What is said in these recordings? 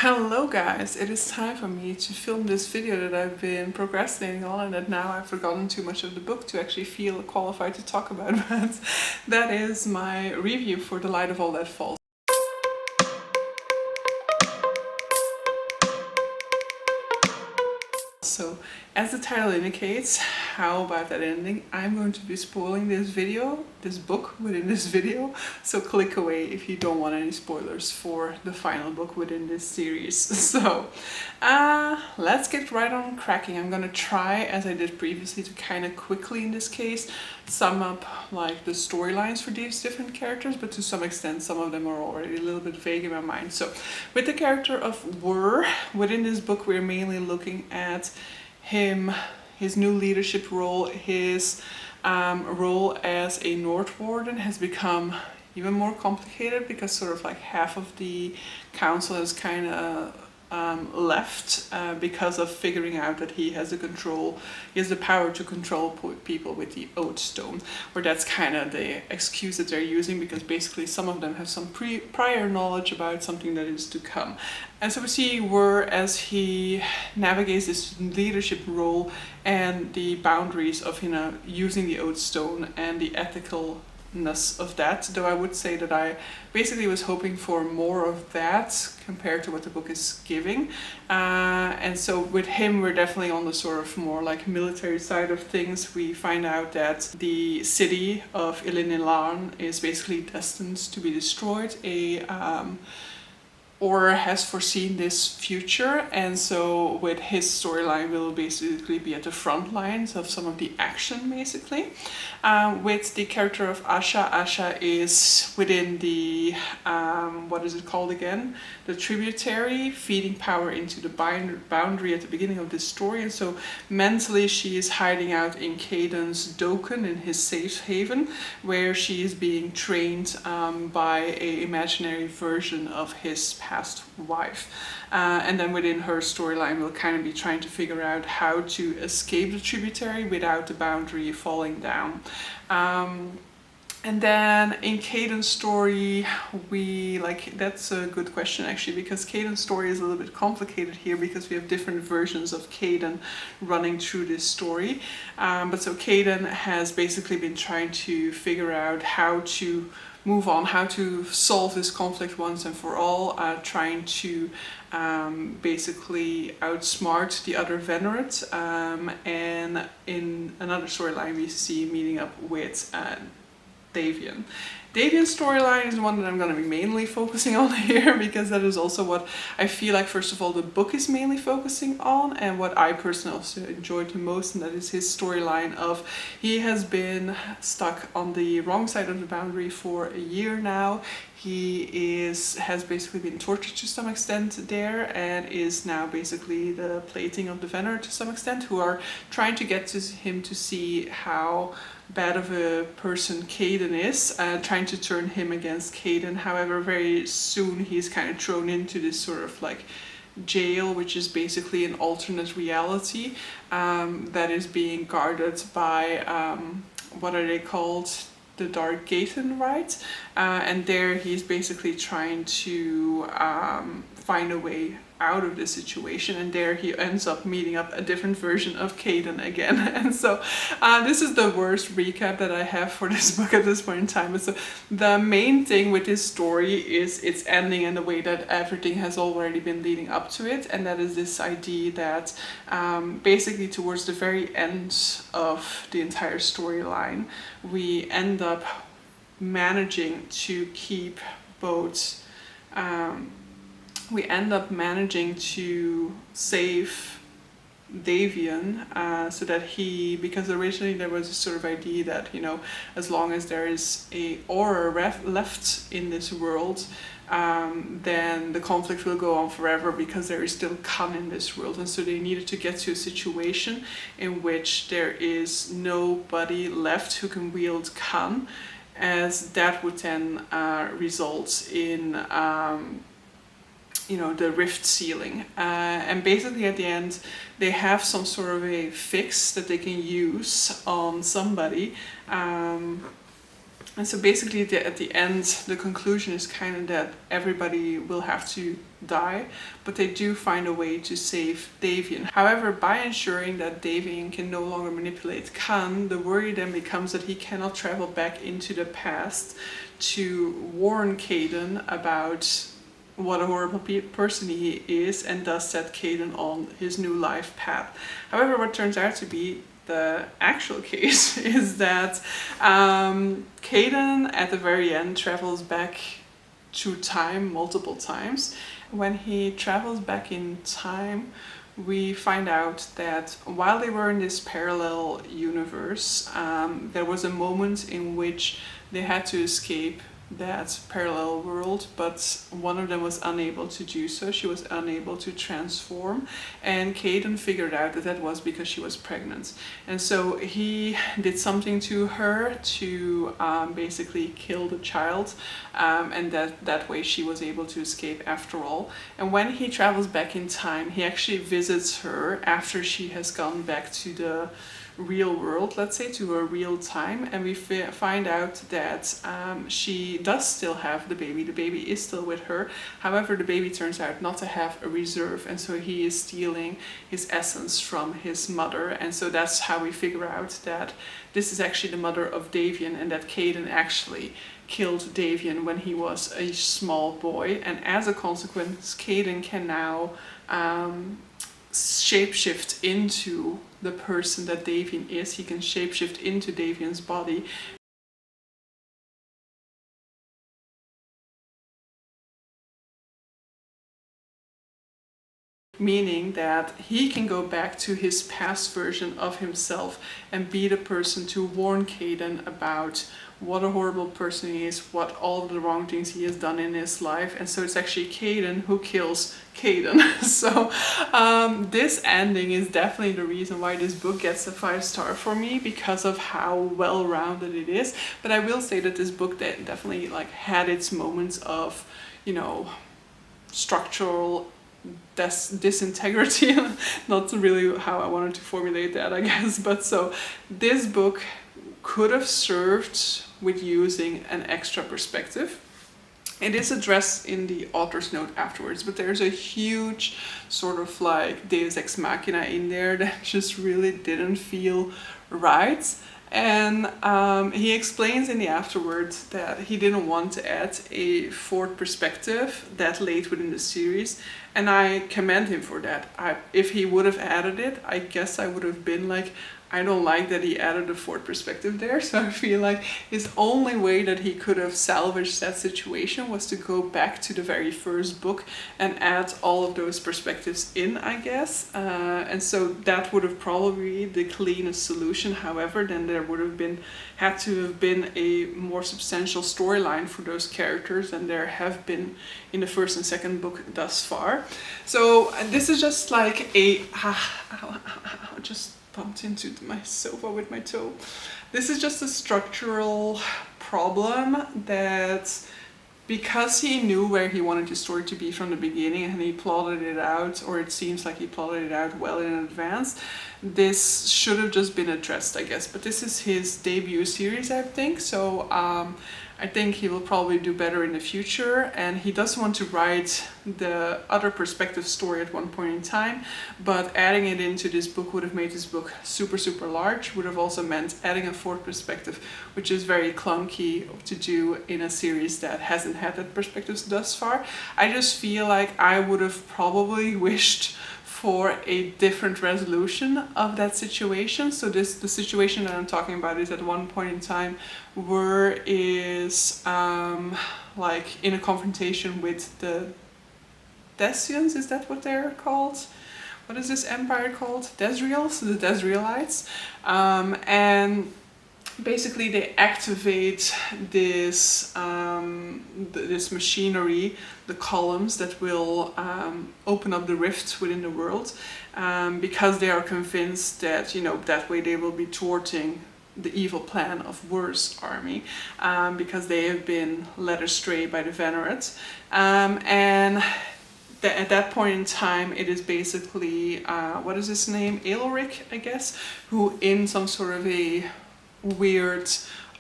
Hello guys, it is time for me to film this video that I've been procrastinating on and that now I've forgotten too much of the book to actually feel qualified to talk about, but that is my review for The Light of All That Falls. So, as the title indicates, how about that ending? I'm going to be spoiling this book within this video, so click away if you don't want any spoilers for the final book within this series. So, let's get right on cracking. I'm gonna try, as I did previously, to kind of quickly, in this case, sum up like the storylines for these different characters, but to some extent some of them are already a little bit vague in my mind. So, with the character of Wur, within this book we're mainly looking at him, his new leadership role, his role as a North Warden has become even more complicated because sort of like half of the council has kind of left because of figuring out that he has the power to control people with the Outtro, where that's kind of the excuse that they're using because basically some of them have some prior knowledge about something that is to come. And so we see Wur as he navigates this leadership role and the boundaries of using the Outtro and the ethicalness of that, though I would say that I basically was hoping for more of that compared to what the book is giving. And so with him we're definitely on the sort of more like military side of things. We find out that the city of Ilinilan is basically destined to be destroyed. Or has foreseen this future, and so with his storyline will basically be at the front lines of some of the action basically. With the character of Asha is within the, what is it called again? The tributary, feeding power into the boundary at the beginning of this story, and so mentally she is hiding out in Caden's Dokkan, in his safe haven, where she is being trained by an imaginary version of his past wife. And then within her storyline we'll kind of be trying to figure out how to escape the tributary without the boundary falling down. And then in Caden's story, that's a good question actually, because Caden's story is a little bit complicated here because we have different versions of Caden running through this story. But so Caden has basically been trying to figure out how to move on, how to solve this conflict once and for all, trying to basically outsmart the other Venerate. And in another storyline we see meeting up with Davian. Davian's storyline is one that I'm going to be mainly focusing on here because that is also what I feel like, first of all, the book is mainly focusing on, and what I personally also enjoyed the most, and that is his storyline of he has been stuck on the wrong side of the boundary for a year now. He has basically been tortured to some extent there and is now basically the plaything of the Venerate to some extent, who are trying to get to him to see how bad of a person Caden is, trying to turn him against Caden. However, very soon he's kind of thrown into this sort of like jail, which is basically an alternate reality that is being guarded by, what are they called? The Dark Gaten, right? And there he's basically trying to find a way out of this situation, and there he ends up meeting up a different version of Caden again. And so this is the worst recap that I have for this book at this point in time. But so the main thing with this story is its ending and the way that everything has already been leading up to it, and that is this idea that basically towards the very end of the entire storyline we end up managing to keep both we end up managing to save Davian, so that because originally there was a sort of idea that, as long as there is a aura left in this world, then the conflict will go on forever because there is still Khan in this world. And so they needed to get to a situation in which there is nobody left who can wield Khan, as that would then result in the rift sealing. And basically at the end they have some sort of a fix that they can use on somebody And so basically at the end, the conclusion is kind of that everybody will have to die, but they do find a way to save Davian. However, by ensuring that Davian can no longer manipulate Khan, the worry then becomes that he cannot travel back into the past to warn Caden about what a horrible person he is, and thus set Caden on his new life path. However, what turns out to be the actual case is that Caden at the very end travels back to time multiple times. When he travels back in time, we find out that while they were in this parallel universe, there was a moment in which they had to escape that parallel world, but one of them was unable to do so. She was unable to transform, and Caden figured out that that was because she was pregnant, and so he did something to her to basically kill the child, and that way she was able to escape after all. And when he travels back in time, he actually visits her after she has gone back to the real world, let's say, to her real time, and we find out that she does still have the baby. The baby is still with her. However, the baby turns out not to have a reserve, and so he is stealing his essence from his mother. And so that's how we figure out that this is actually the mother of Davian, and that Caden actually killed Davian when he was a small boy. And as a consequence, Caden can now shapeshift into the person that Davian is. He can shapeshift into Davian's body. Meaning that he can go back to his past version of himself and be the person to warn Caden about what a horrible person he is, what all the wrong things he has done in his life. And so it's actually Caden who kills Caden. So this ending is definitely the reason why this book gets a 5-star for me, because of how well-rounded it is. But I will say that this book definitely like had its moments of, you know, structural disintegrity. Not really how I wanted to formulate that, I guess. But so this book could have served with using an extra perspective. It is addressed in the author's note afterwards, but there's a huge sort of like Deus Ex Machina in there that just really didn't feel right. And he explains in the afterwards that he didn't want to add a fourth perspective that late within the series, and I commend him for that. If he would have added it, I guess I would have been like, I don't like that he added a fourth perspective there. So I feel like his only way that he could have salvaged that situation was to go back to the very first book and add all of those perspectives in, I guess. And so that would have probably been the cleanest solution. However, then there would have had to have been a more substantial storyline for those characters than there have been in the first and second book thus far. So this is just like a just bumped into my sofa with my toe. This is just a structural problem that, because he knew where he wanted the story to be from the beginning and he plotted it out, or it seems like he plotted it out well in advance, this should have just been addressed, I guess. But this is his debut series, I think, so I think he will probably do better in the future, and he does want to write the other perspective story at one point in time, but adding it into this book would have made this book super, super large, would have also meant adding a fourth perspective, which is very clunky to do in a series that hasn't had that perspective thus far. I just feel like I would have probably wished for a different resolution of that situation. So the situation that I'm talking about is at one point in time where is like in a confrontation with the Decians, is that what they're called? What is this empire called? Desriels, the Desrielites. And basically they activate this this machinery, the columns that will open up the rift within the world, because they are convinced that, you know, that way they will be thwarting the evil plan of Wur's army, because they have been led astray by the Venerate. And at that point in time, it is basically, what is his name? Aelric, I guess, who in some sort of a weird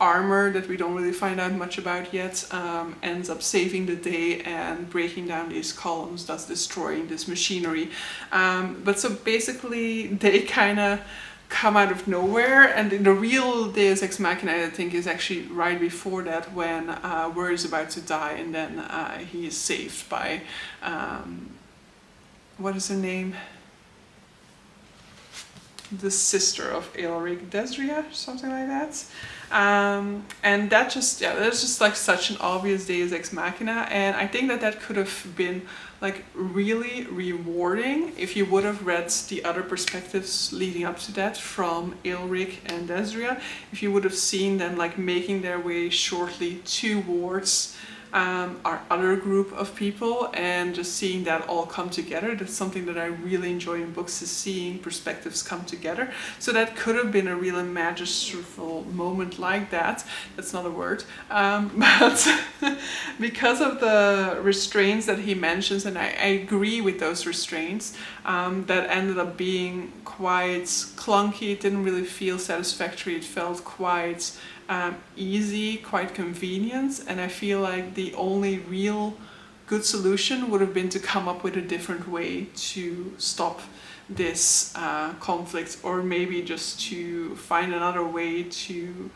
armor that we don't really find out much about yet ends up saving the day and breaking down these columns, thus destroying this machinery. But so basically they kind of come out of nowhere, and the real Deus Ex Machina, I think, is actually right before that, when Word is about to die, and then he is saved by what is her name? The sister of Elric, Desria, something like that. And that just, yeah, that's just like such an obvious Deus Ex Machina, and I think that that could have been like really rewarding if you would have read the other perspectives leading up to that from Elric and Desria, if you would have seen them like making their way shortly towards our other group of people, and just seeing that all come together. That's something that I really enjoy in books, is seeing perspectives come together. So that could have been a really masterful moment like that. That's not a word. But because of the restraints that he mentions, and I agree with those restraints, that ended up being quite clunky. It didn't really feel satisfactory. It felt quite easy, quite convenient, and I feel like the only real good solution would have been to come up with a different way to stop this conflict, or maybe just to find another way to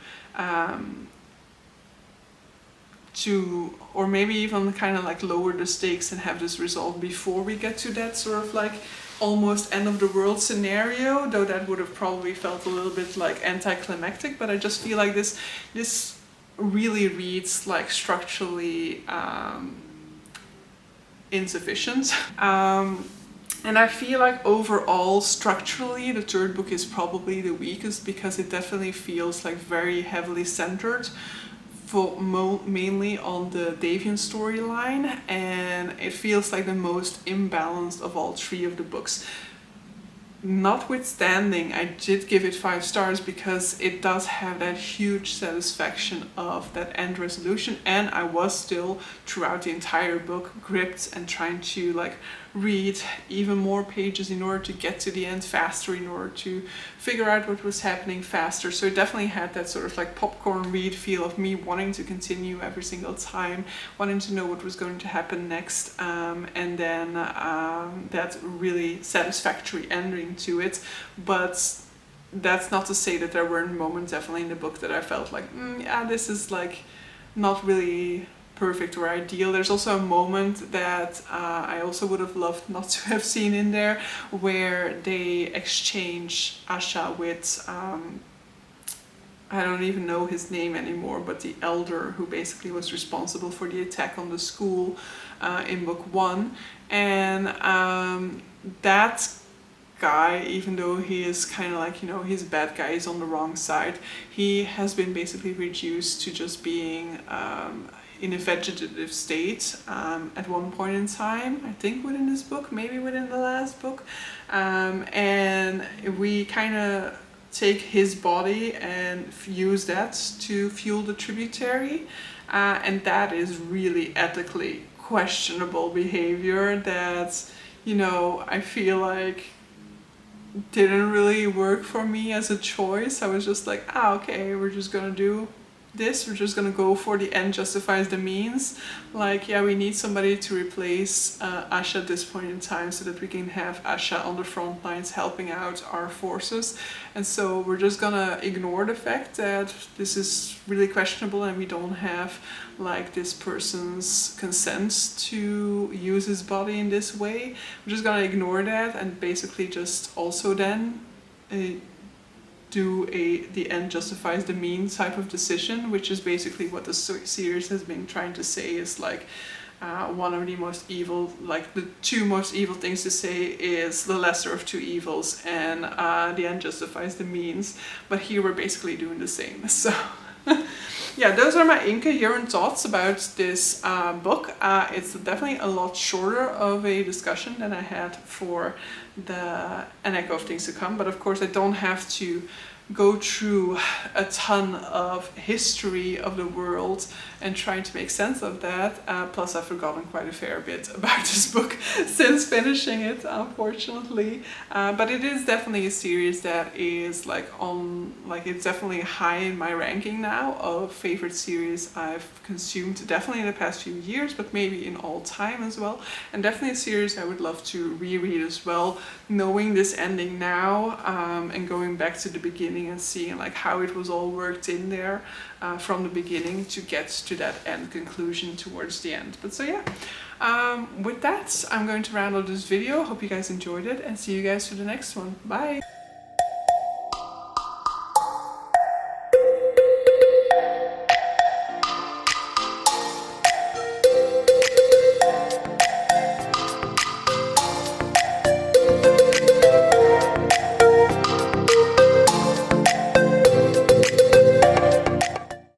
or maybe even kind of like lower the stakes and have this resolved before we get to that sort of like almost end of the world scenario, though that would have probably felt a little bit like anticlimactic. But I just feel like this really reads like structurally insufficient. And I feel like overall, structurally, the third book is probably the weakest, because it definitely feels like very heavily centered mainly on the Davian storyline, and it feels like the most imbalanced of all three of the books. Notwithstanding, I did give it 5 stars because it does have that huge satisfaction of that end resolution, and I was still throughout the entire book gripped and trying to like read even more pages in order to get to the end faster, in order to figure out what was happening faster. So it definitely had that sort of like popcorn read feel of me wanting to continue every single time, wanting to know what was going to happen next, and then that really satisfactory ending to it. But that's not to say that there weren't moments definitely in the book that I felt like, yeah, this is like not really perfect or ideal. There's also a moment that I also would have loved not to have seen in there, where they exchange Asha with I don't even know his name anymore, but the elder who basically was responsible for the attack on the school in book 1. And that guy, even though he is kind of like, you know, he's a bad guy, he's on the wrong side, he has been basically reduced to just being in a vegetative state at one point in time, I think within this book, maybe within the last book. And we kind of take his body and use that to fuel the tributary. And that is really ethically questionable behavior that, you know, I feel like didn't really work for me as a choice. I was just like, okay, we're just gonna do this, we're just gonna go for the end justifies the means. Like, yeah, we need somebody to replace Asha at this point in time so that we can have Asha on the front lines helping out our forces. And so we're just gonna ignore the fact that this is really questionable and we don't have like this person's consent to use his body in this way. We're just gonna ignore that and basically just also then do the end justifies the means type of decision, which is basically what the series has been trying to say is like one of the most evil, like the 2 most evil things to say is the lesser of 2 evils, and the end justifies the means. But here we're basically doing the same. So yeah, those are my incoherent thoughts about this book. It's definitely a lot shorter of a discussion than I had for An Echo of Things to Come, but of course I don't have to go through a ton of history of the world and trying to make sense of that. Plus I've forgotten quite a fair bit about this book since finishing it, unfortunately. But it is definitely a series that is it's definitely high in my ranking now of favorite series I've consumed, definitely in the past few years, but maybe in all time as well. And definitely a series I would love to reread as well, knowing this ending now, and going back to the beginning and seeing like how it was all worked in there from the beginning to get to that end conclusion towards the end. But so yeah, with that, I'm going to round out this video. Hope you guys enjoyed it and see you guys for the next one. Bye!